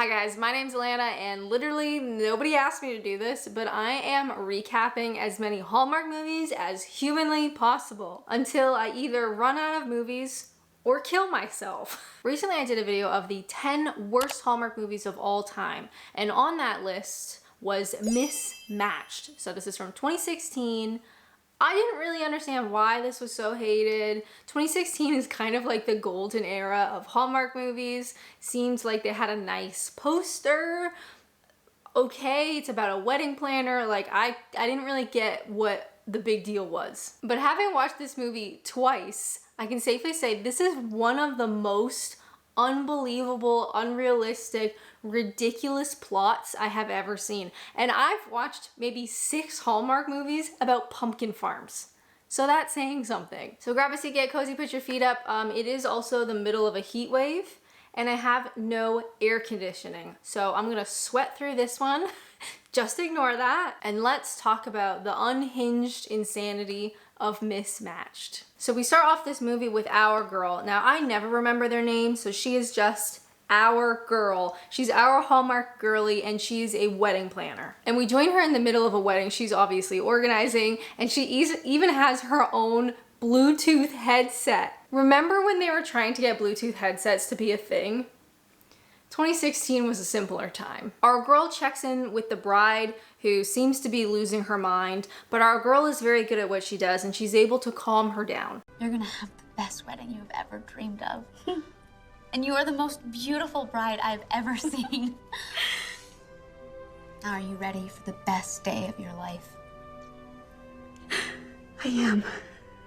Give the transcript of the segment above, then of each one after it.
Hi guys, my name's Alanna and literally nobody asked me to do this, but I am recapping as many Hallmark movies as humanly possible until I either run out of movies or kill myself. Recently I did a video of the 10 worst Hallmark movies of all time, and on that list was Mismatched. So this is from 2016. I didn't really understand why this was so hated. 2016 is kind of like the golden era of Hallmark movies. Seems like they had a nice poster. Okay, it's about a wedding planner. Like I didn't really get what the big deal was. But having watched this movie twice, I can safely say this is one of the most unbelievable, unrealistic, ridiculous plots I have ever seen. And I've watched maybe 6 Hallmark movies about pumpkin farms. So that's saying something. So grab a seat, get cozy, put your feet up. It is also the middle of a heat wave and I have no air conditioning. So I'm gonna sweat through this one. Just ignore that. And let's talk about the unhinged insanity of Mismatched. So we start off this movie with our girl. Now I never remember their name, so she is just our girl. She's our Hallmark girly and she's a wedding planner. And we join her in the middle of a wedding she's obviously organizing, and she even has her own Bluetooth headset. Remember when they were trying to get Bluetooth headsets to be a thing? 2016 was a simpler time. Our girl checks in with the bride, who seems to be losing her mind, but our girl is very good at what she does and she's able to calm her down. You're gonna have the best wedding you've ever dreamed of. And you are the most beautiful bride I've ever seen. Now are you ready for the best day of your life? I am.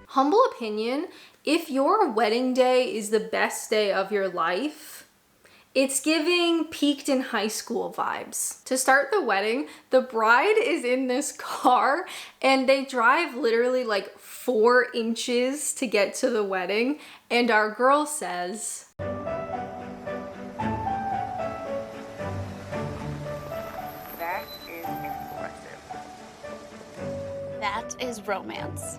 Humble opinion, if your wedding day is the best day of your life, it's giving peaked in high school vibes. To start the wedding, the bride is in this car and they drive literally like 4 inches to get to the wedding, and our girl says, That is impressive. That is romance.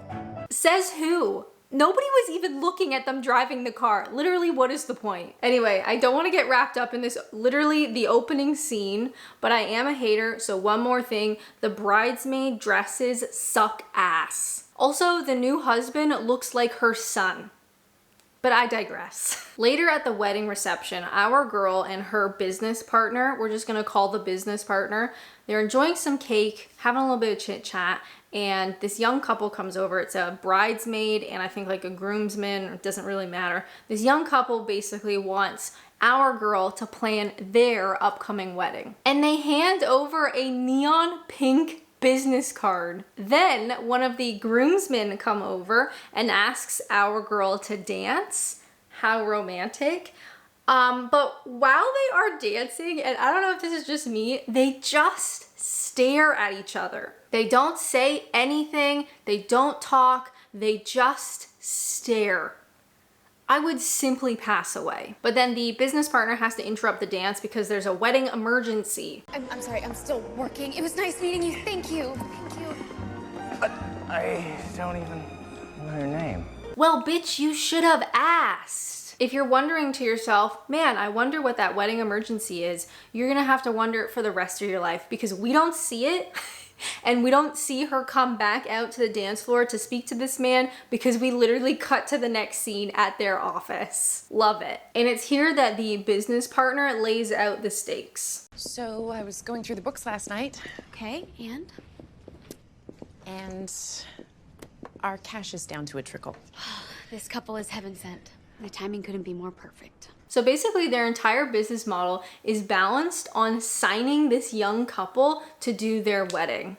Says who? Nobody was even looking at them driving the car. Literally, what is the point? Anyway, I don't want to get wrapped up in this, literally the opening scene, but I am a hater, so one more thing. The bridesmaid dresses suck ass. Also, the new husband looks like her son. But I digress. Later at the wedding reception, our girl and her business partner, we're just gonna call the business partner, they're enjoying some cake, having a little bit of chit chat, and this young couple comes over. It's a bridesmaid and I think like a groomsman, it doesn't really matter. This young couple basically wants our girl to plan their upcoming wedding. And they hand over a neon pink business card. Then one of the groomsmen come over and asks our girl to dance. How romantic. But while they are dancing, and I don't know if this is just me, they just stare at each other. They don't say anything, they don't talk, they just stare. I would simply pass away. But then the business partner has to interrupt the dance because there's a wedding emergency. I'm sorry, I'm still working. It was nice meeting you. Thank you. Thank you. But I don't even know your name. Well, bitch, you should have asked. If you're wondering to yourself, man, I wonder what that wedding emergency is, you're gonna have to wonder it for the rest of your life because we don't see it. And we don't see her come back out to the dance floor to speak to this man because we literally cut to the next scene at their office. Love it. And it's here that the business partner lays out the stakes. So I was going through the books last night, Okay, and our cash is down to a trickle. this couple is heaven sent. The timing couldn't be more perfect. So basically their entire business model is balanced on signing this young couple to do their wedding.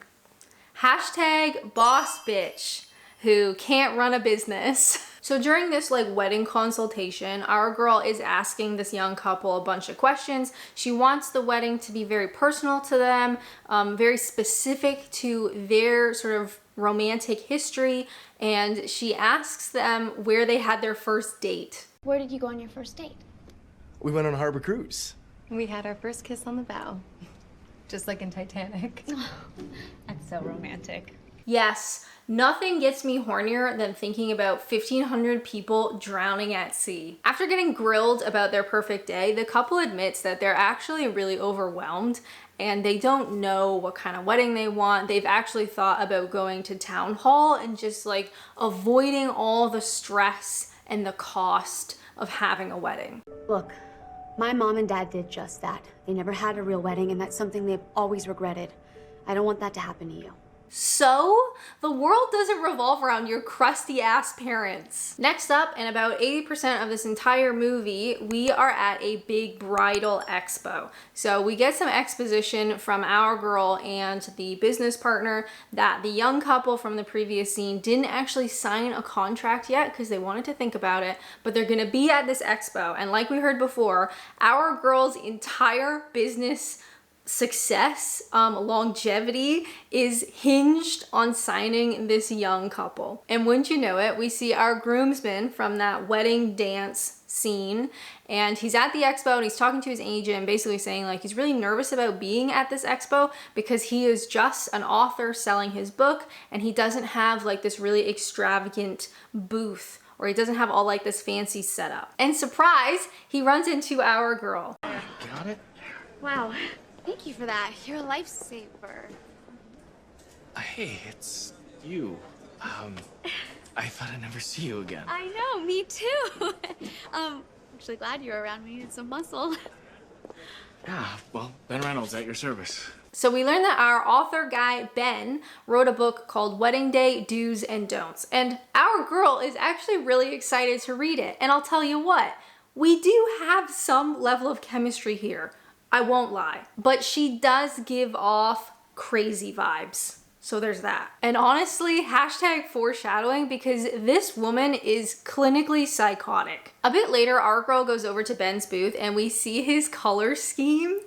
Hashtag boss bitch who can't run a business. So during this like wedding consultation, our girl is asking this young couple a bunch of questions. She wants the wedding to be very personal to them, very specific to their sort of romantic history, and she asks them where they had their first date. Where did you go on your first date? We went on a harbor cruise. We had our first kiss on the bow, just like in Titanic. That's so romantic. Yes, nothing gets me hornier than thinking about 1,500 people drowning at sea. After getting grilled about their perfect day, the couple admits that they're actually really overwhelmed and they don't know what kind of wedding they want. They've actually thought about going to town hall and just like avoiding all the stress and the cost of having a wedding. Look, my mom and dad did just that. They never had a real wedding, and that's something they've always regretted. I don't want that to happen to you. So, the world doesn't revolve around your crusty ass parents. Next up, in about 80% of this entire movie, we are at a big bridal expo. So we get some exposition from our girl and the business partner that the young couple from the previous scene didn't actually sign a contract yet because they wanted to think about it, but they're gonna be at this expo. And like we heard before, our girl's entire business success, longevity is hinged on signing this young couple. And wouldn't you know it, we see our groomsman from that wedding dance scene, and he's at the expo and he's talking to his agent, basically saying like he's really nervous about being at this expo because he is just an author selling his book and he doesn't have like this really extravagant booth, or he doesn't have all like this fancy setup. And surprise, he runs into our girl. Got it? Wow. Thank you for that. You're a lifesaver. Hey, it's you. I thought I'd never see you again. I know, me too. Actually glad you're around. We need some muscle. Yeah, well, Ben Reynolds at your service. So we learned that our author guy, Ben, wrote a book called Wedding Day Do's and Don'ts. And our girl is actually really excited to read it. And I'll tell you what, we do have some level of chemistry here. I won't lie, but she does give off crazy vibes. So there's that. And honestly, hashtag foreshadowing, because this woman is clinically psychotic. A bit later, our girl goes over to Ben's booth and we see his color scheme: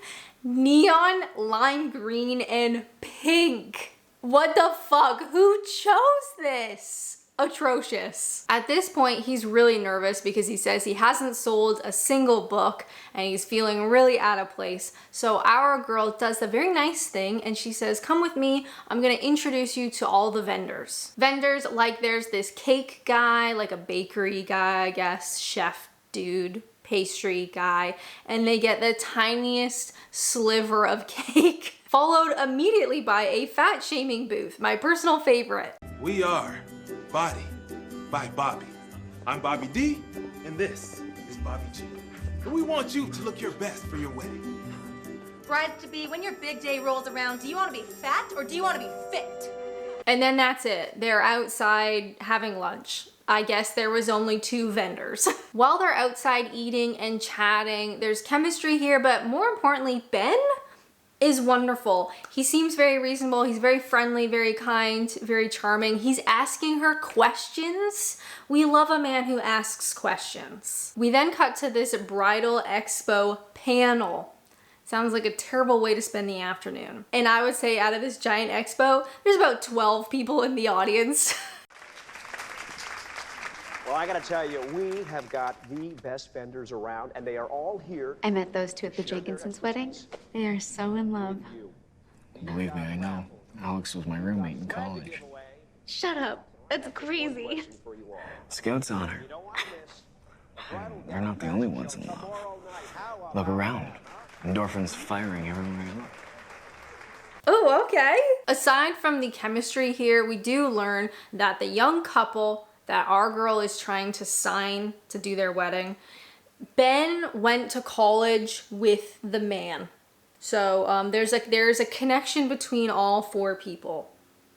neon, lime green, and pink. What the fuck? Who chose this? Atrocious. At this point, he's really nervous because he says he hasn't sold a single book and he's feeling really out of place. So our girl does the very nice thing and she says, come with me, I'm gonna introduce you to all the vendors. Vendors, like there's this cake guy, like a bakery guy, I guess, chef dude, pastry guy, and they get the tiniest sliver of cake, followed immediately by a fat shaming booth, my personal favorite. We are Body by Bobby. I'm Bobby D, and this is Bobby G. And we want you to look your best for your wedding. Brides-to-be, when your big day rolls around, do you want to be fat or do you want to be fit? And then that's it. They're outside having lunch. I guess there was only 2 vendors. While they're outside eating and chatting, there's chemistry here, but more importantly, Ben is wonderful. He seems very reasonable. He's very friendly, very kind, very charming. He's asking her questions. We love a man who asks questions. We then cut to this bridal expo panel. Sounds like a terrible way to spend the afternoon. And I would say out of this giant expo, there's about 12 people in the audience. Well, I gotta tell you, we have got the best vendors around, and they are all here. I met those 2 at the Jenkinsons' wedding. They are so in love. Believe me, I know. Alex was my roommate in college. Shut up. That's crazy. Scout's honor. They're not the only ones in love. Look around. Endorphins firing everywhere I look. Oh, okay. Aside from the chemistry here, we do learn that the young couple that our girl is trying to sign to do their wedding, Ben went to college with the man. So there's a connection between all 4 people.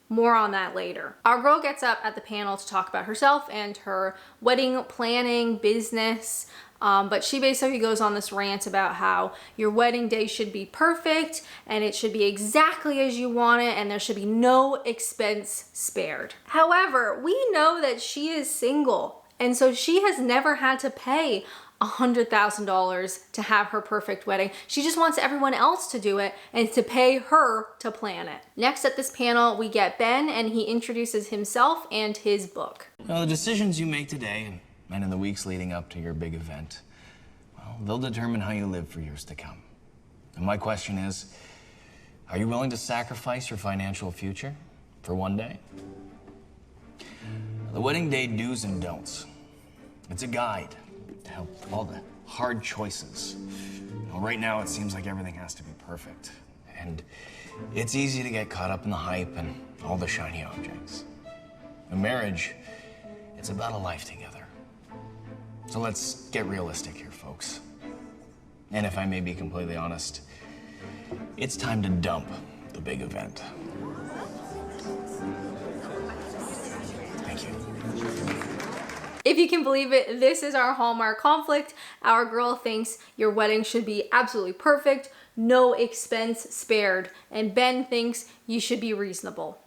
More on that later. Our girl gets up at the panel to talk about herself and her wedding planning business. But she basically goes on this rant about how your wedding day should be perfect and it should be exactly as you want it and there should be no expense spared. However, we know that she is single and so she has never had to pay $100,000 to have her perfect wedding. She just wants everyone else to do it and to pay her to plan it. Next at this panel, we get Ben and he introduces himself and his book. Well, the decisions you make today and in the weeks leading up to your big event, well, they'll determine how you live for years to come. And my question is, are you willing to sacrifice your financial future for one day. The wedding day do's and don'ts. It's a guide to help with all the hard choices. Right now, it seems like everything has to be perfect. And it's easy to get caught up in the hype and all the shiny objects. In marriage, it's about a life together. So let's get realistic here, folks. And if I may be completely honest, it's time to dump the big event. Thank you. If you can believe it, this is our Hallmark conflict. Our girl thinks your wedding should be absolutely perfect, no expense spared, and Ben thinks you should be reasonable.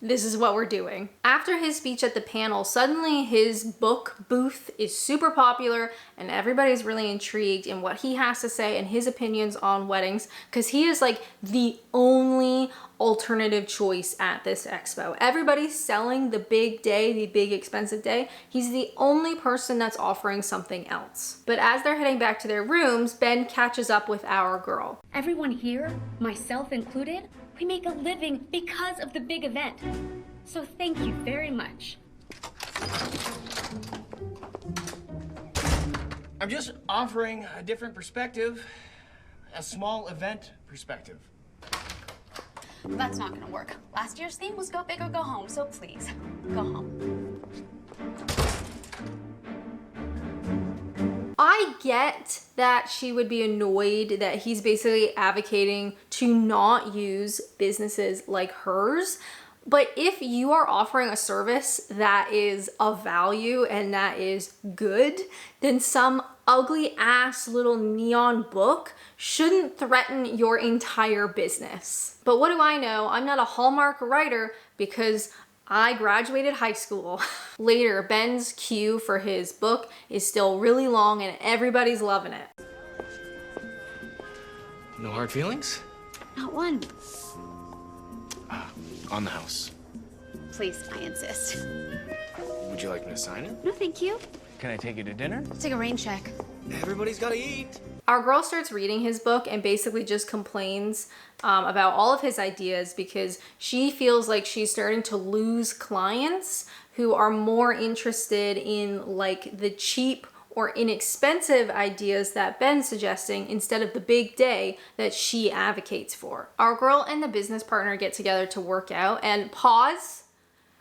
This is what we're doing. After his speech at the panel, suddenly his book booth is super popular and everybody's really intrigued in what he has to say and his opinions on weddings, because he is like the only alternative choice at this expo. Everybody's selling the big day, the big expensive day. He's the only person that's offering something else. But as they're heading back to their rooms, Ben catches up with our girl. Everyone here, myself included, we make a living because of the big event. So thank you very much. I'm just offering a different perspective, a small event perspective. That's not gonna work. Last year's theme was go big or go home, so please, go home. I get that she would be annoyed that he's basically advocating to not use businesses like hers. But if you are offering a service that is of value and that is good, then some ugly ass little neon book shouldn't threaten your entire business. But what do I know? I'm not a Hallmark writer because I graduated high school. Later, Ben's queue for his book is still really long and everybody's loving it. No hard feelings? Not one. On the house. Please, I insist. Would you like me to sign it? No, thank you. Can I take you to dinner? Let's take a rain check. Everybody's gotta eat. Our girl starts reading his book and basically just complains about all of his ideas because she feels like she's starting to lose clients who are more interested in like the cheap or inexpensive ideas that Ben's suggesting instead of the big day that she advocates for. Our girl and the business partner get together to work out, and pause.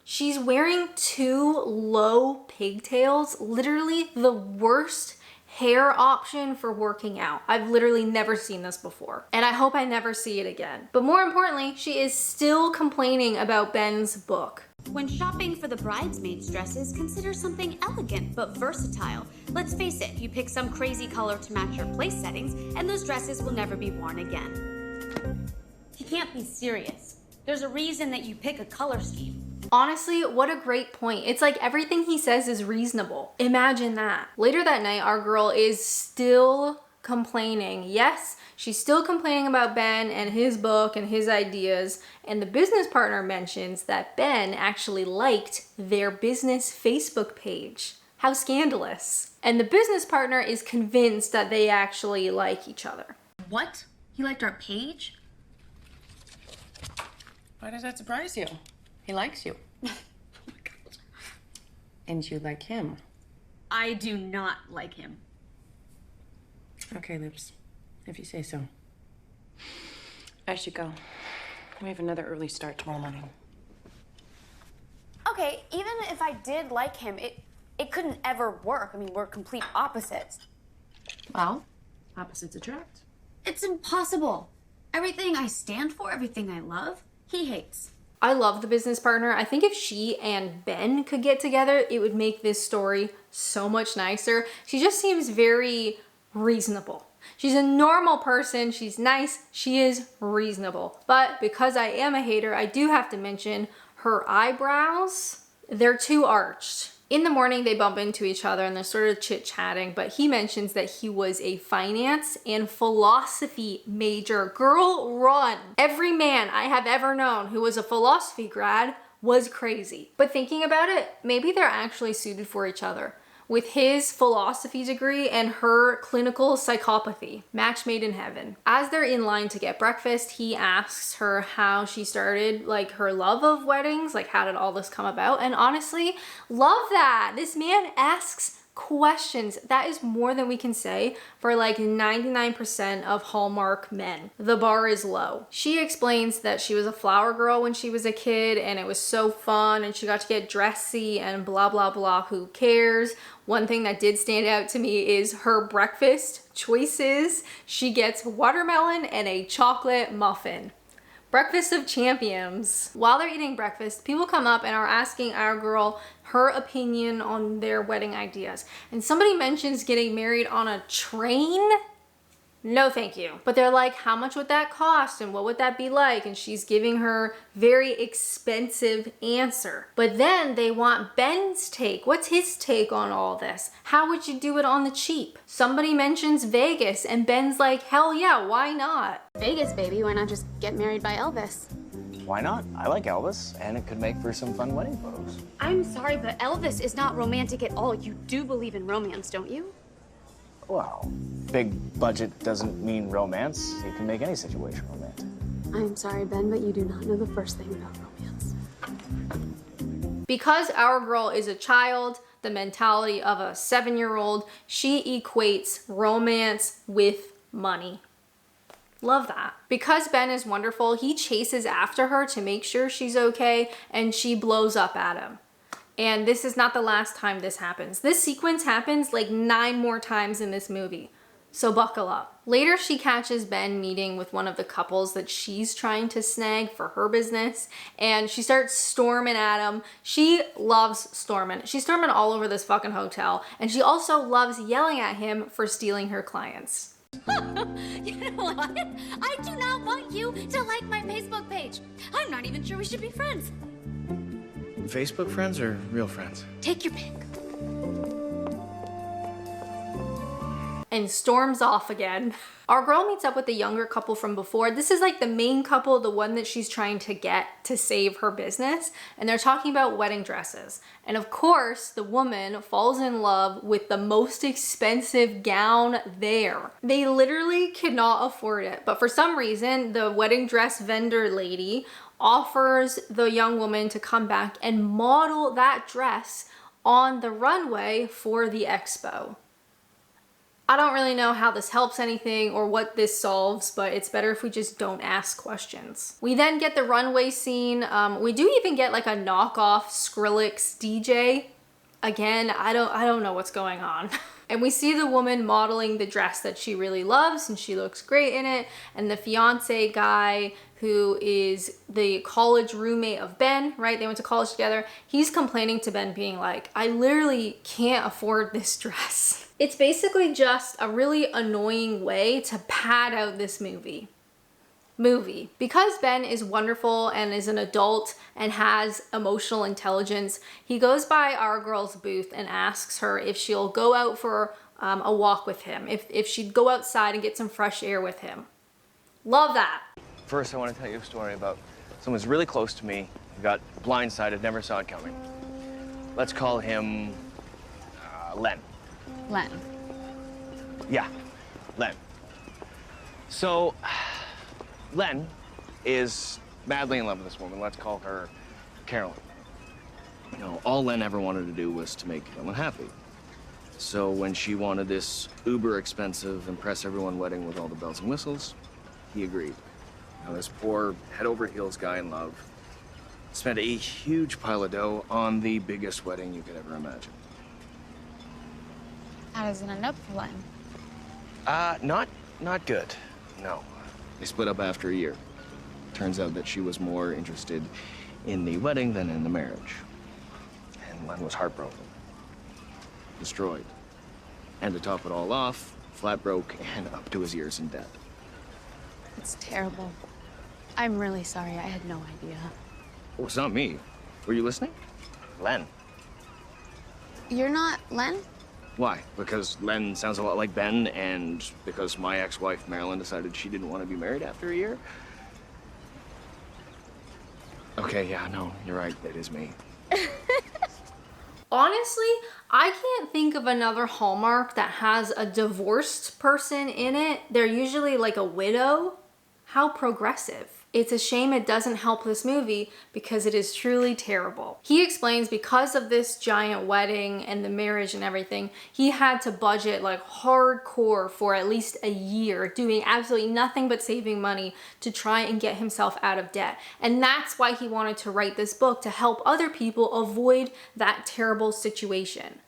She's wearing 2 low pigtails, literally the worst hair option for working out. I've literally never seen this before, and I hope I never see it again. But more importantly, she is still complaining about Ben's book. When shopping for the bridesmaids' dresses, consider something elegant but versatile. Let's face it, you pick some crazy color to match your place settings, and those dresses will never be worn again. You can't be serious. There's a reason that you pick a color scheme. Honestly, what a great point. It's like everything he says is reasonable. Imagine that. Later that night, our girl is still complaining. Yes, she's still complaining about Ben and his book and his ideas, and the business partner mentions that Ben actually liked their business Facebook page. How scandalous. And the business partner is convinced that they actually like each other. What? He liked our page? Why does that surprise you? He likes you. Oh my God. And you like him. I do not like him. Okay, Lips. If you say so. I should go. We have another early start tomorrow morning. Okay, even if I did like him, it couldn't ever work. I mean, we're complete opposites. Well, opposites attract. It's impossible. Everything I stand for, everything I love, he hates. I love the business partner. I think if she and Ben could get together, it would make this story so much nicer. She just seems very reasonable. She's a normal person. She's nice. She is reasonable. But because I am a hater, I do have to mention her eyebrows. They're too arched. In the morning, they bump into each other and they're sort of chit-chatting, but he mentions that he was a finance and philosophy major. Girl, run. Every man I have ever known who was a philosophy grad was crazy. But thinking about it, maybe they're actually suited for each other. with his philosophy degree and her clinical psychopathy. Match made in heaven. As they're in line to get breakfast, he asks her how she started, like, her love of weddings, like how did all this come about? And honestly, love that. This man asks questions. That is more than we can say for like 99% of Hallmark men. The bar is low. She explains that she was a flower girl when she was a kid and it was so fun and she got to get dressy and blah blah blah. Who cares? One thing that did stand out to me is her breakfast choices. She gets watermelon and a chocolate muffin. Breakfast of champions. While they're eating breakfast, people come up and are asking our girl her opinion on their wedding ideas. And somebody mentions getting married on a train. No, thank you. But they're like, how much would that cost and what would that be like? And she's giving her very expensive answer. But then they want Ben's take. What's his take on all this? How would you do it on the cheap? Somebody mentions Vegas and Ben's like, hell yeah, why not? Vegas, baby, why not just get married by Elvis? Why not? I like Elvis, and it could make for some fun wedding photos. I'm sorry, but Elvis is not romantic at all. You do believe in romance, don't you? Well, big budget doesn't mean romance. You can make any situation romantic. I'm sorry, Ben, but you do not know the first thing about romance. Because our girl is a child, the mentality of a 7-year-old, she equates romance with money. Love that. Because Ben is wonderful, he chases after her to make sure she's okay, and she blows up at him. And this is not the last time this happens. This sequence happens like 9 more times in this movie. So buckle up. Later, she catches Ben meeting with one of the couples that she's trying to snag for her business, and she starts storming at him. She loves storming. She's storming all over this fucking hotel, and she also loves yelling at him for stealing her clients. You know what? I do not want you to like my Facebook page. I'm not even sure we should be friends. Facebook friends or real friends? Take your pick. And storms off again. Our girl meets up with the younger couple from before. This is like the main couple, the one that she's trying to get to save her business. And they're talking about wedding dresses. And of course, the woman falls in love with the most expensive gown there. They literally cannot afford it. But for some reason, the wedding dress vendor lady offers the young woman to come back and model that dress on the runway for the expo. I don't really know how this helps anything or what this solves, but it's better if we just don't ask questions. We then get the runway scene. We do even get like a knockoff Skrillex DJ. Again, I don't know what's going on. And we see the woman modeling the dress that she really loves and she looks great in it. And the fiance guy, who is the college roommate of Ben, right? They went to college together. He's complaining to Ben being like, I literally can't afford this dress. It's basically just a really annoying way to pad out this movie. Because Ben is wonderful and is an adult and has emotional intelligence, he goes by our girl's booth and asks her if she'll go out for a walk with him, if she'd go outside and get some fresh air with him. Love that. First, I want to tell you a story about someone's really close to me who got blindsided, never saw it coming. Let's call him Len. Len. Yeah, Len. So, Len is madly in love with this woman. Let's call her Carolyn. You know, all Len ever wanted to do was to make Carolyn happy. So when she wanted this uber expensive, impress everyone wedding with all the bells and whistles, he agreed. Now, this poor head over heels guy in love spent a huge pile of dough on the biggest wedding you could ever imagine. How does it end up for Len? Not good, no. They split up after a year. Turns out that she was more interested in the wedding than in the marriage. And Len was heartbroken. Destroyed. And to top it all off, flat broke and up to his ears in debt. It's terrible. I'm really sorry. I had no idea. Oh, it's not me. Were you listening? Len. You're not Len? Why? Because Len sounds a lot like Ben, and because my ex-wife, Marilyn, decided she didn't want to be married after a year? Okay, yeah, no, you're right. It is me. Honestly, I can't think of another Hallmark that has a divorced person in it. They're usually like a widow. How progressive. It's a shame it doesn't help this movie because it is truly terrible. He explains because of this giant wedding and the marriage and everything, he had to budget like hardcore for at least a year, doing absolutely nothing but saving money to try and get himself out of debt. And that's why he wanted to write this book, to help other people avoid that terrible situation.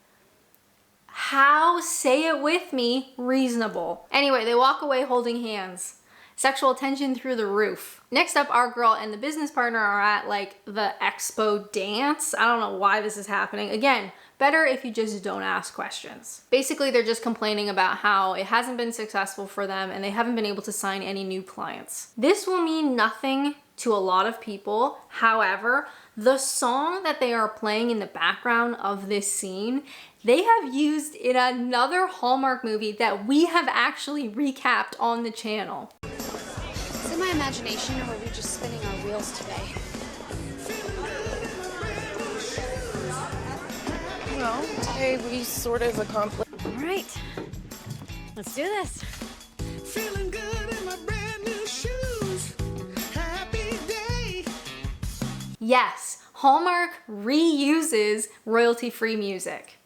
How, say it with me, reasonable. Anyway, they walk away holding hands. Sexual tension through the roof. Next up, our girl and the business partner are at like the expo dance. I don't know why this is happening. Again, better if you just don't ask questions. Basically, they're just complaining about how it hasn't been successful for them and they haven't been able to sign any new clients. This will mean nothing to a lot of people. However, the song that they are playing in the background of this scene, they have used in another Hallmark movie that we have actually recapped on the channel. Is it my imagination, or were we just spinning our wheels today? Well, today we sort of accomplished. All right, let's do this. Feeling good in my brand new shoes. Happy day. Yes, Hallmark reuses royalty-free music.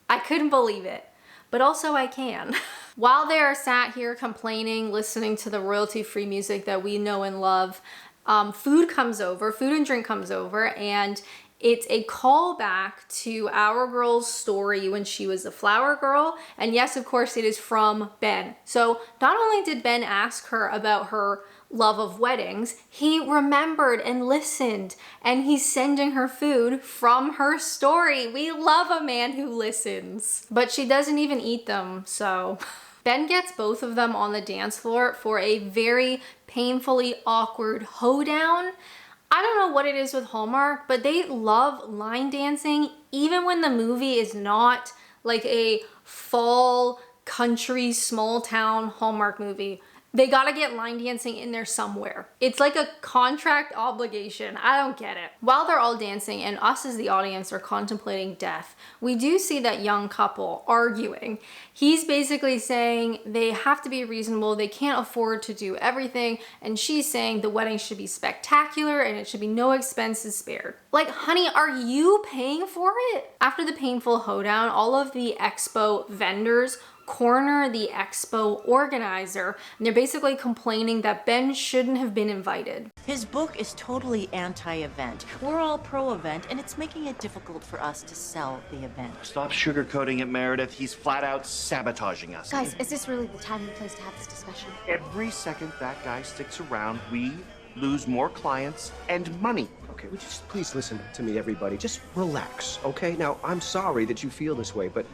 I couldn't believe it, but also I can. While they are sat here complaining, listening to the royalty-free music that we know and love, food and drink comes over, and it's a callback to our girl's story when she was a flower girl. And yes, of course, it is from Ben. So not only did Ben ask her about her love of weddings, he remembered and listened, and he's sending her food from her story. We love a man who listens. But she doesn't even eat them, so... Ben gets both of them on the dance floor for a very painfully awkward hoedown. I don't know what it is with Hallmark, but they love line dancing even when the movie is not like a fall country small town Hallmark movie. They gotta get line dancing in there somewhere. It's like a contract obligation. I don't get it. While they're all dancing and us as the audience are contemplating death, we do see that young couple arguing. He's basically saying they have to be reasonable, they can't afford to do everything, and she's saying the wedding should be spectacular and it should be no expenses spared. Like, honey, are you paying for it? After the painful hoedown, all of the expo vendors corner the expo organizer, and they're basically complaining that Ben shouldn't have been invited. His book is totally anti-event. We're all pro-event, and it's making it difficult for us to sell the event. Stop sugarcoating it, Meredith. He's flat out sabotaging us. Guys, is this really the time and place to have this discussion? Every second that guy sticks around, we lose more clients and money. Okay, would you just please listen to me, everybody? Just relax, okay? Now, I'm sorry that you feel this way, but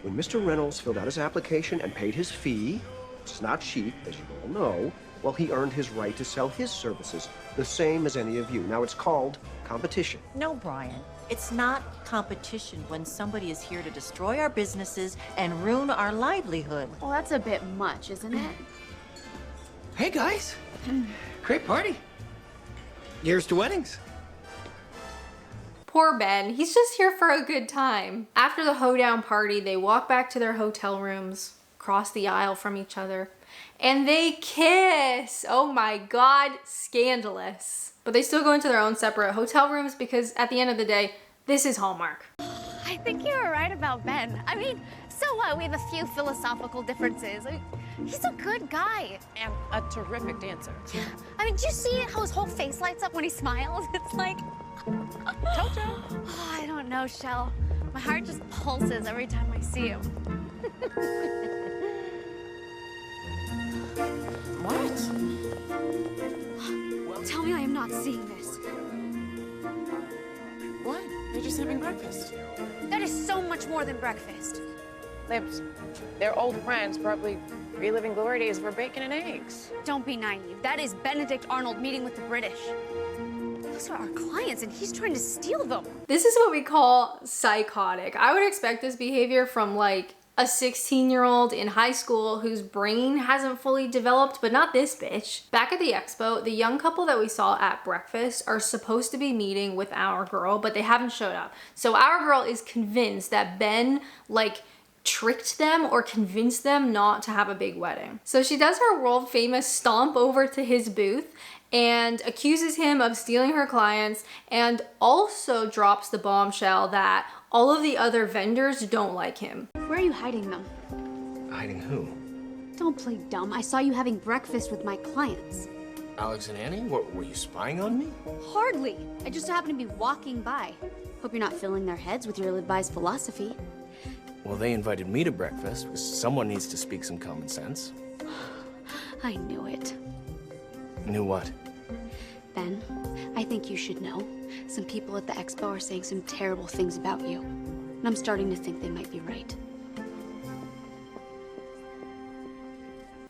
when Mr. Reynolds filled out his application and paid his fee, which is not cheap, as you all know, well, he earned his right to sell his services, the same as any of you. Now, it's called competition. No, Brian. It's not competition when somebody is here to destroy our businesses and ruin our livelihood. Well, that's a bit much, isn't it? Hey, guys. Great party. Here's to weddings. Poor Ben, he's just here for a good time. After the hoedown party, they walk back to their hotel rooms, cross the aisle from each other, and they kiss. Oh my God, scandalous. But they still go into their own separate hotel rooms because at the end of the day, this is Hallmark. I think you were right about Ben. I mean, so what? We have a few philosophical differences. I mean, he's a good guy. And a terrific dancer. Yeah. I mean, do you see how his whole face lights up when he smiles? It's like... Toto. Oh, I don't know, Shell. My heart just pulses every time I see him. What? Tell me I am not seeing this. What? They're just having breakfast. That is so much more than breakfast. They're old friends, probably reliving glory days for bacon and eggs. Don't be naive. That is Benedict Arnold meeting with the British. Those are our clients, and he's trying to steal them. This is what we call psychotic. I would expect this behavior from like a 16-year-old in high school whose brain hasn't fully developed, but not this bitch. Back at the expo, the young couple that we saw at breakfast are supposed to be meeting with our girl, but they haven't showed up. So our girl is convinced that Ben, like, tricked them or convinced them not to have a big wedding. So she does her world famous stomp over to his booth and accuses him of stealing her clients, and also drops the bombshell that all of the other vendors don't like him. Where are you hiding them? Hiding who? Don't play dumb. I saw you having breakfast with my clients. Alex and Annie? What, were you spying on me? Hardly. I just happened to be walking by. Hope you're not filling their heads with your advised philosophy. Well, they invited me to breakfast because someone needs to speak some common sense. I knew it. Knew what? Ben, I think you should know. Some people at the expo are saying some terrible things about you. And I'm starting to think they might be right.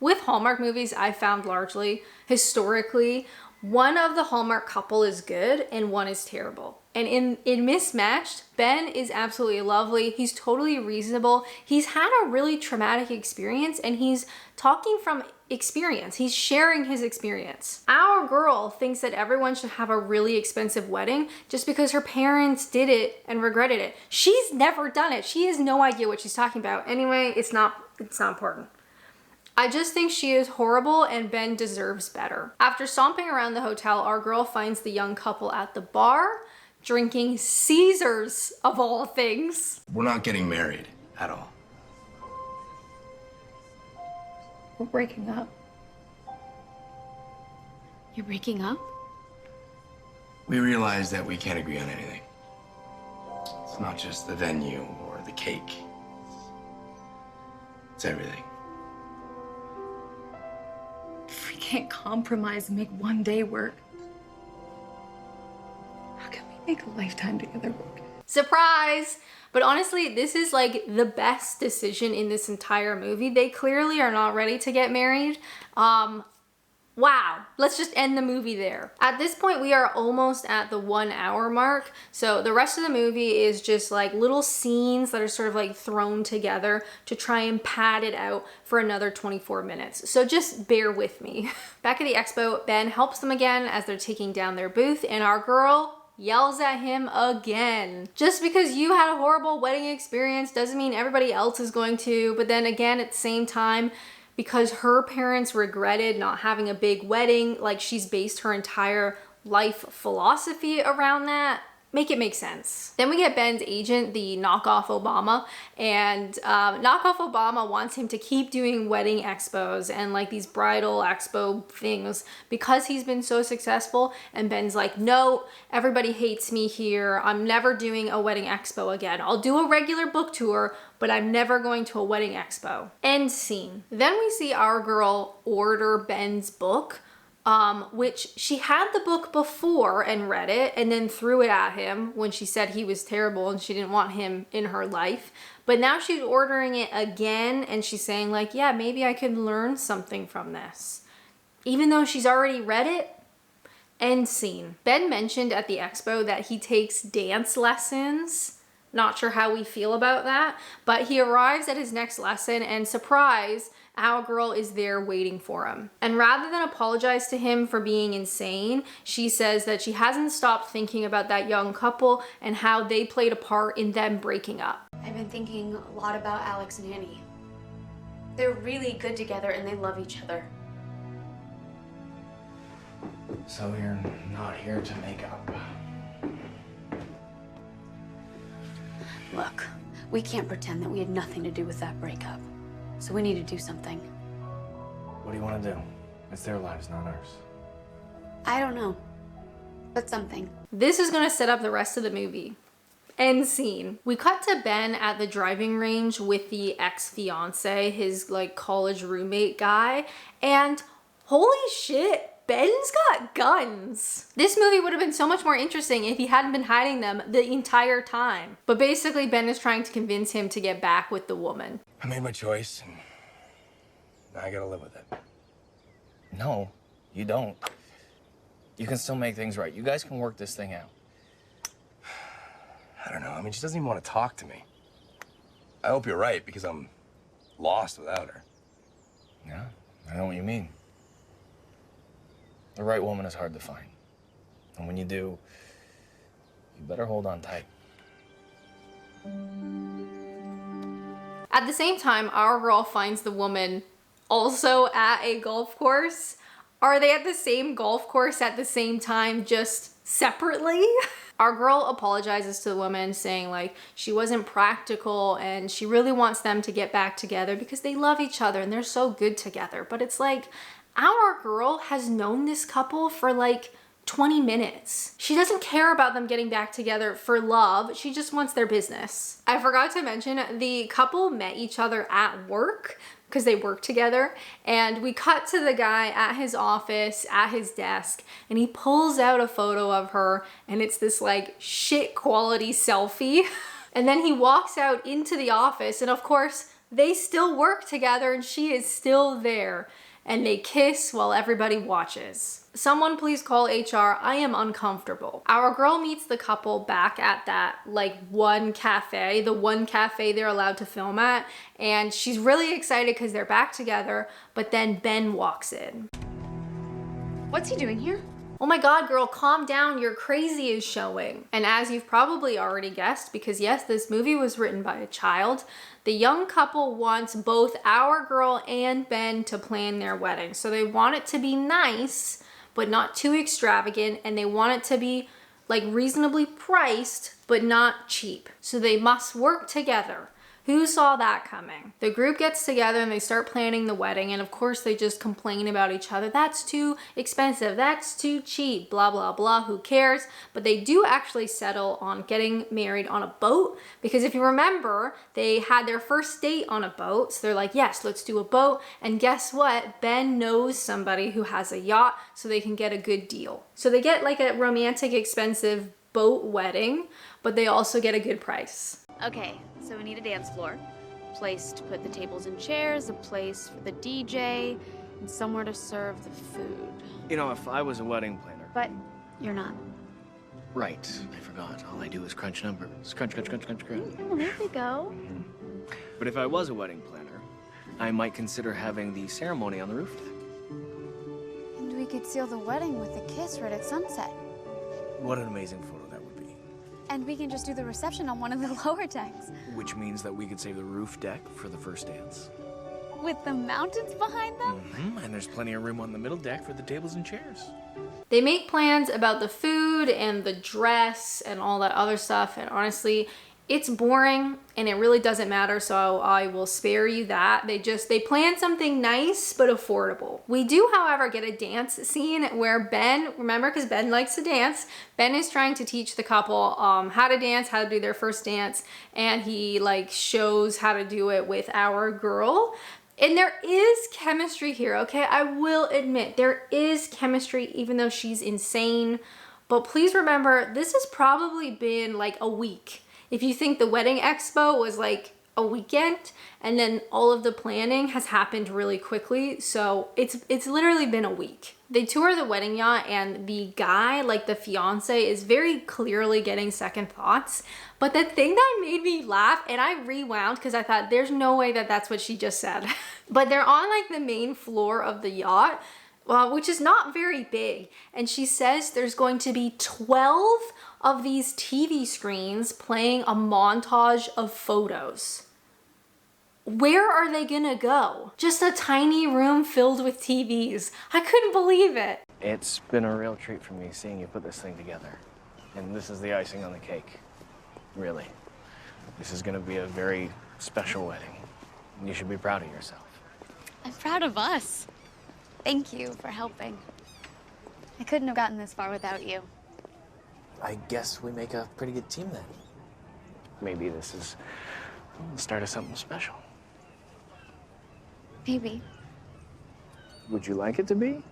With Hallmark movies, I found largely, historically, one of the Hallmark couple is good and one is terrible. And in Mismatched, Ben is absolutely lovely. He's totally reasonable. He's had a really traumatic experience and he's talking from experience. He's sharing his experience. Our girl thinks that everyone should have a really expensive wedding just because her parents did it and regretted it. She's never done it. She has no idea what she's talking about. Anyway, it's not important. I just think she is horrible and Ben deserves better. After stomping around the hotel, our girl finds the young couple at the bar, drinking Caesars of all things. We're not getting married at all. We're breaking up. You're breaking up? We realize that we can't agree on anything. It's not just the venue or the cake. It's everything. If we can't compromise and make one day work, how can we make a lifetime together work? Surprise! But honestly, this is like the best decision in this entire movie. They clearly are not ready to get married. Wow, let's just end the movie there. At this point, we are almost at the 1 hour mark. So the rest of the movie is just like little scenes that are sort of like thrown together to try and pad it out for another 24 minutes. So just bear with me. Back at the expo, Ben helps them again as they're taking down their booth, and our girl yells at him again. Just because you had a horrible wedding experience doesn't mean everybody else is going to. But then again, at the same time, because her parents regretted not having a big wedding, like she's based her entire life philosophy around that. Make it make sense. Then we get Ben's agent, the knockoff Obama, and knockoff Obama wants him to keep doing wedding expos and like these bridal expo things because he's been so successful. And Ben's like, no, everybody hates me here. I'm never doing a wedding expo again. I'll do a regular book tour, but I'm never going to a wedding expo. End scene. Then we see our girl order Ben's book, which she had the book before and read it and then threw it at him when she said he was terrible and she didn't want him in her life. But now she's ordering it again and she's saying like, yeah, maybe I could learn something from this. Even though she's already read it. End scene. Ben mentioned at the expo that he takes dance lessons. Not sure how we feel about that, but he arrives at his next lesson and surprise, our girl is there waiting for him. And rather than apologize to him for being insane, she says that she hasn't stopped thinking about that young couple and how they played a part in them breaking up. I've been thinking a lot about Alex and Annie. They're really good together and they love each other. So you're not here to make up. Look, we can't pretend that we had nothing to do with that breakup. So we need to do something. What do you want to do? It's their lives, not ours. I don't know, but something. This is gonna set up the rest of the movie. End scene. We cut to Ben at the driving range with the ex-fiance, his like college roommate guy, and holy shit, Ben's got guns. This movie would have been so much more interesting if he hadn't been hiding them the entire time. But basically, Ben is trying to convince him to get back with the woman. I made my choice, and now I gotta live with it. No, you don't. You can still make things right. You guys can work this thing out. I don't know. I mean, she doesn't even want to talk to me. I hope you're right, because I'm lost without her. Yeah, I know what you mean. The right woman is hard to find. And when you do, you better hold on tight. At the same time, our girl finds the woman also at a golf course. Are they at the same golf course at the same time, just separately? Our girl apologizes to the woman, saying like she wasn't practical and she really wants them to get back together because they love each other and they're so good together. But it's like, our girl has known this couple for like 20 minutes. She doesn't care about them getting back together for love. She just wants their business. I forgot to mention, the couple met each other at work because they work together, and we cut to the guy at his office, at his desk, and he pulls out a photo of her, and it's this like shit quality selfie. And then he walks out into the office, and of course they still work together and she is still there, and they kiss while everybody watches. Someone please call HR, I am uncomfortable. Our girl meets the couple back at that like one cafe, the one cafe they're allowed to film at, and she's really excited because they're back together, but then Ben walks in. What's he doing here? Oh my God, girl, calm down, your crazy is showing. And as you've probably already guessed, because yes, this movie was written by a child, the young couple wants both our girl and Ben to plan their wedding. So they want it to be nice, but not too extravagant, and they want it to be like reasonably priced, but not cheap. So they must work together. Who saw that coming? The group gets together and they start planning the wedding, and of course they just complain about each other. That's too expensive, that's too cheap, blah, blah, blah, who cares? But they do actually settle on getting married on a boat, because if you remember, they had their first date on a boat. So they're like, yes, let's do a boat. And guess what? Ben knows somebody who has a yacht, so they can get a good deal. So they get like a romantic, expensive boat wedding, but they also get a good price. Okay, so we need a dance floor, a place to put the tables and chairs, a place for the DJ, and somewhere to serve the food. You know, if I was a wedding planner. But you're not. Right, I forgot. All I do is crunch numbers. Crunch, crunch, crunch, crunch, crunch. Oh, there we go. But if I was a wedding planner, I might consider having the ceremony on the roof deck. And we could seal the wedding with a kiss right at sunset. What an amazing photo that would be. And we can just do the reception on one of the lower decks. Which means that we could save the roof deck for the first dance. With the mountains behind them? And there's plenty of room on the middle deck for the tables and chairs. They make plans about the food and the dress and all that other stuff, and honestly, it's boring and it really doesn't matter, so I will spare you that. They plan something nice but affordable. We do, however, get a dance scene where Ben, remember, because Ben likes to dance, Ben is trying to teach the couple how to dance, how to do their first dance, and he like shows how to do it with our girl. And there is chemistry here, okay? I will admit, there is chemistry even though she's insane. But please remember, this has probably been like a week. If you think the wedding expo was like a weekend, and then all of the planning has happened really quickly, so it's literally been a week. They tour the wedding yacht, and the guy, like the fiance, is very clearly getting second thoughts. But the thing that made me laugh, and I rewound because I thought there's no way that that's what she just said. But they're on like the main floor of the yacht, which is not very big, and she says there's going to be 12 of these TV screens playing a montage of photos. Where are they gonna go? Just a tiny room filled with TVs. I couldn't believe it. It's been a real treat for me seeing you put this thing together. And this is the icing on the cake. Really. This is gonna be a very special wedding. And you should be proud of yourself. I'm proud of us. Thank you for helping. I couldn't have gotten this far without you. I guess we make a pretty good team then. Maybe this is the start of something special. Maybe. Would you like it to be?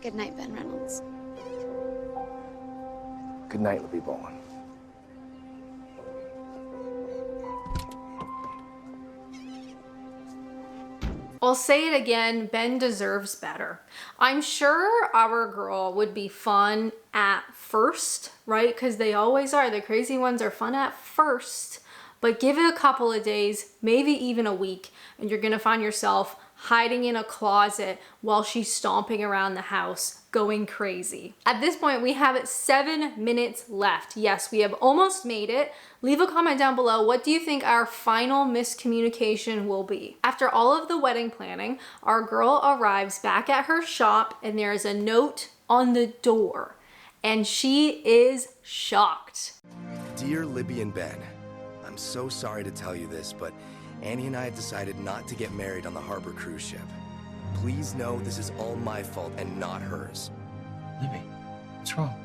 Good night, Ben Reynolds. Good night, Libby Bowen. I'll say it again, Ben deserves better. I'm sure our girl would be fun at first, right? Because they always are. The crazy ones are fun at first. But give it a couple of days, maybe even a week, and you're gonna find yourself hiding in a closet while she's stomping around the house, going crazy. At this point, we have 7 minutes left. Yes, we have almost made it. Leave a comment down below. What do you think our final miscommunication will be? After all of the wedding planning, our girl arrives back at her shop and there is a note on the door and she is shocked. Dear Libby and Ben, I'm so sorry to tell you this, but Annie and I have decided not to get married on the Harbor cruise ship. Please know this is all my fault and not hers. Libby, what's wrong?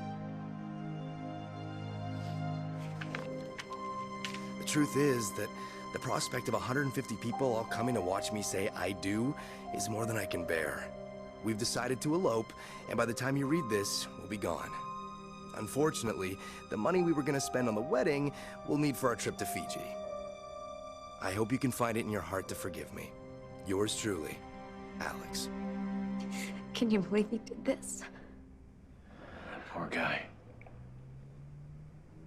The truth is that the prospect of 150 people all coming to watch me say I do is more than I can bear. We've decided to elope, and by the time you read this, we'll be gone. Unfortunately, the money we were going to spend on the wedding we'll need for our trip to Fiji. I hope you can find it in your heart to forgive me. Yours truly, Alex. Can you believe he did this? Poor guy.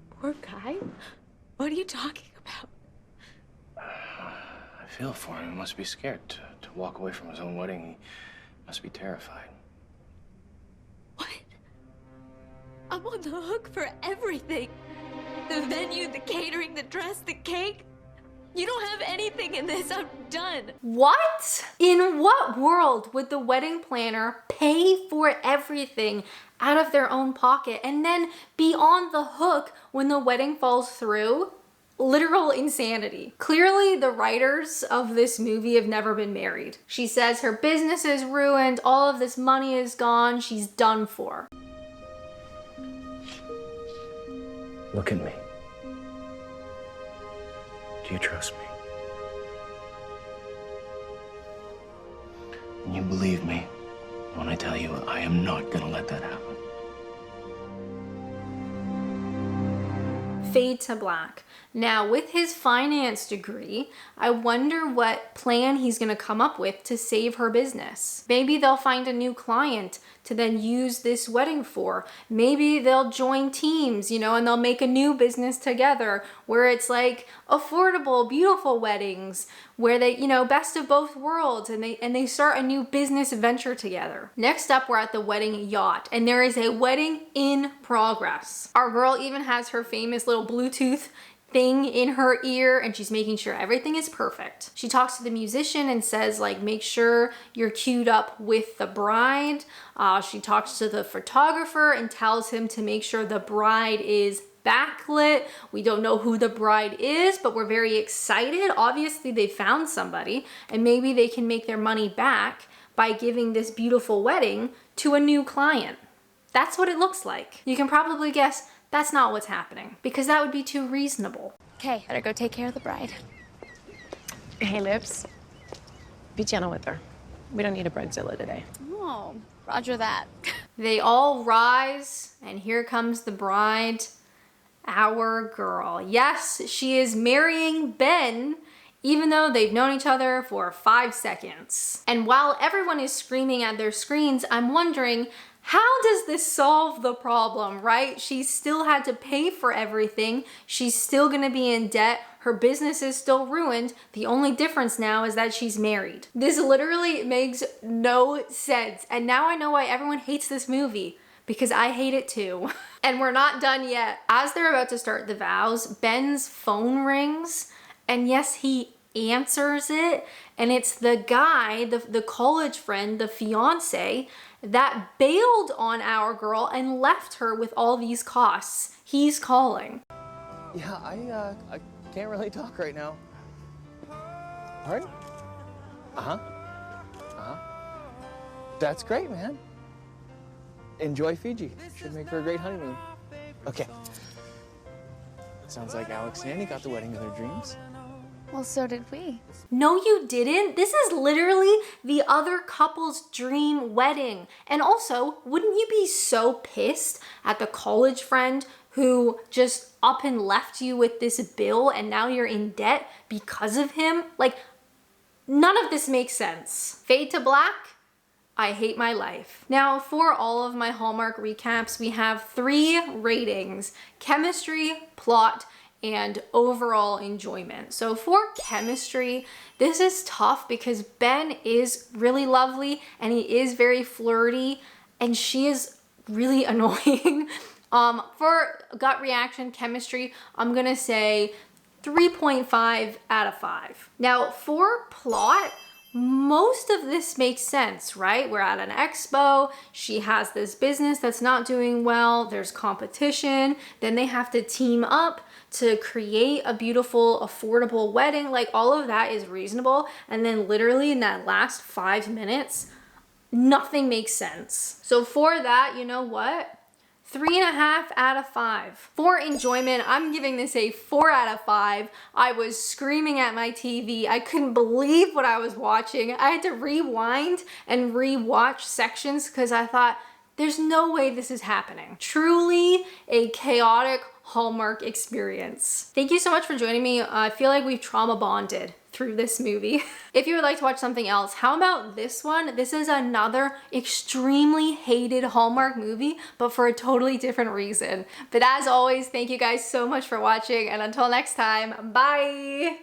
Poor guy? What are you talking about? I feel for him. He must be scared to walk away from his own wedding. He must be terrified. What? I'm on the hook for everything. The venue, the catering, the dress, the cake. You don't have anything in this. I'm done. What? In what world would the wedding planner pay for everything out of their own pocket and then be on the hook when the wedding falls through? Literal insanity. Clearly, the writers of this movie have never been married. She says her business is ruined, all of this money is gone, she's done for. Look at me. Do you trust me? And you believe me when I tell you I am not gonna let that happen. Fade to black. Now, with his finance degree, I wonder what plan he's gonna come up with to save her business. Maybe they'll find a new client to then use this wedding for. Maybe they'll join teams, you know, and they'll make a new business together where it's like affordable, beautiful weddings where they, you know, best of both worlds, and they start a new business venture together. Next up, we're at the wedding yacht and there is a wedding in progress. Our girl even has her famous little Bluetooth thing in her ear and she's making sure everything is perfect. She talks to the musician and says, like, make sure you're queued up with the bride. She talks to the photographer and tells him to make sure the bride is backlit. We don't know who the bride is, but we're very excited. Obviously, they found somebody and maybe they can make their money back by giving this beautiful wedding to a new client. That's what it looks like. You can probably guess that's not what's happening because that would be too reasonable. Okay, better go take care of the bride. Hey, Lips. Be gentle with her. We don't need a bridezilla today. Oh, roger that. They all rise and here comes the bride, our girl. Yes, she is marrying Ben, even though they've known each other for 5 seconds. And while everyone is screaming at their screens, I'm wondering, how does this solve the problem, right? She still had to pay for everything. She's still gonna be in debt. Her business is still ruined. The only difference now is that she's married. This literally makes no sense. And now I know why everyone hates this movie, because I hate it too. And we're not done yet. As they're about to start the vows, Ben's phone rings, and yes, he answers it, and it's the guy, the college friend, the fiance, that bailed on our girl and left her with all these costs. He's calling. Yeah, I can't really talk right now. Pardon? Uh-huh. Uh-huh. That's great, man. Enjoy Fiji. Should make for a great honeymoon. Okay. Sounds like Alex and Annie got the wedding of their dreams. Well, so did we. No, you didn't. This is literally the other couple's dream wedding. And also, wouldn't you be so pissed at the college friend who just up and left you with this bill and now you're in debt because of him? Like, none of this makes sense. Fade to black. I hate my life. Now, for all of my Hallmark recaps, we have 3 ratings: chemistry, plot, and overall enjoyment. So for chemistry, this is tough because Ben is really lovely and he is very flirty and she is really annoying. For gut reaction chemistry, I'm gonna say 3.5 out of 5. Now for plot, most of this makes sense, right? We're at an expo, she has this business that's not doing well, there's competition, then they have to team up to create a beautiful, affordable wedding. Like all of that is reasonable. And then literally in that last 5 minutes, nothing makes sense. So for that, you know what? 3.5 out of 5. For enjoyment, I'm giving this a 4 out of 5. I was screaming at my TV. I couldn't believe what I was watching. I had to rewind and rewatch sections because I thought, there's no way this is happening. Truly a chaotic Hallmark experience. Thank you so much for joining me. I feel like we've trauma bonded through this movie. If you would like to watch something else, how about this one? This is another extremely hated Hallmark movie, but for a totally different reason. But as always, thank you guys so much for watching, and until next time, bye!